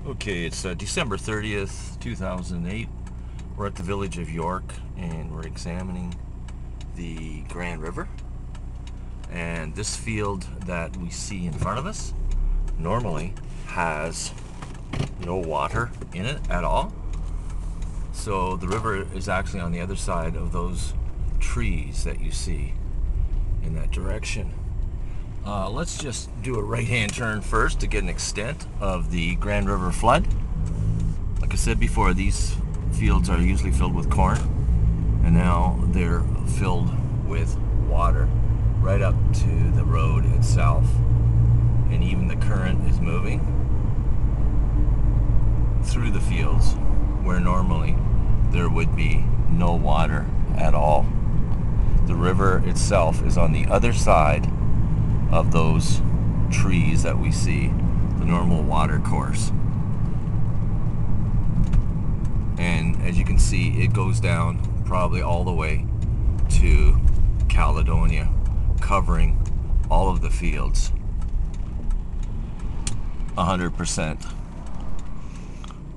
Okay, it's December 30th, 2008. We're at the village of York and we're examining the Grand River. And this field that we see in front of us normally has no water in it at all. So the river is actually on the other side of those trees that you see in that direction. Let's just do a right-hand turn first to get an extent of the Grand River flood. Like I said before, these fields are usually filled with corn, and now they're filled with water right up to the road itself, and even the current is moving through the fields where normally there would be no water at all. The river itself is on the other side of those trees that we see, the normal water course. And as you can see, it goes down probably all the way to Caledonia, covering all of the fields 100%.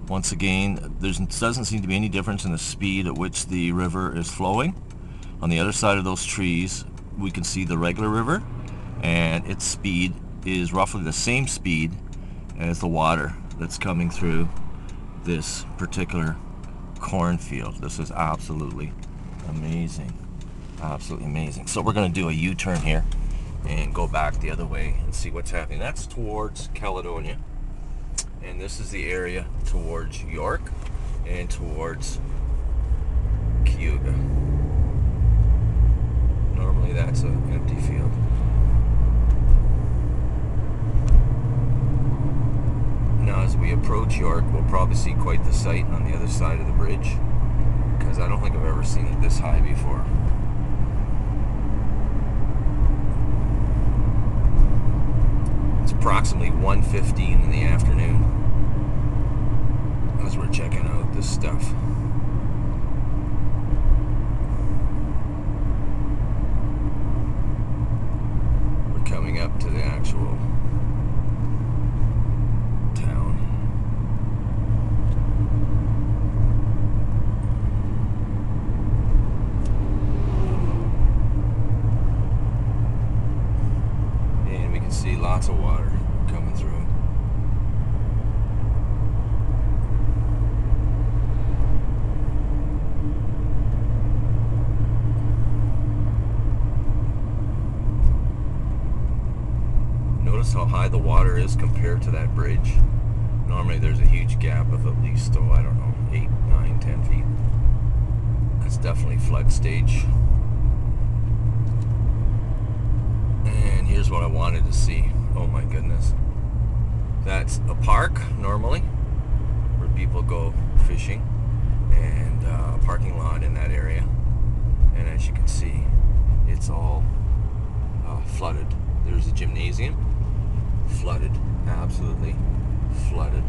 Once again, there doesn't seem to be any difference in the speed at which the river is flowing. On the other side of those trees, we can see the regular river, and its speed is roughly the same speed as the water that's coming through this particular cornfield. This is absolutely amazing. Absolutely amazing. So we're going to do a U-turn here and go back the other way and see what's happening. That's towards Caledonia, and this is the area towards York and towards Cayuga. Normally that's an empty field. Now as we approach York, we'll probably see quite the sight on the other side of the bridge, because I don't think I've ever seen it this high before. It's approximately 1:15 in the afternoon as we're checking out this stuff. We're coming up to the actual town. And we can see lots of water coming through. Notice how high the water is compared to that bridge. Normally there's a huge gap of at least, I don't know, 8, 9, 10 feet. That's definitely flood stage. And here's what I wanted to see. Oh my goodness. That's a park normally where people go fishing, and a parking lot in that area. And as you can see, it's all flooded. There's a gymnasium, flooded, absolutely flooded.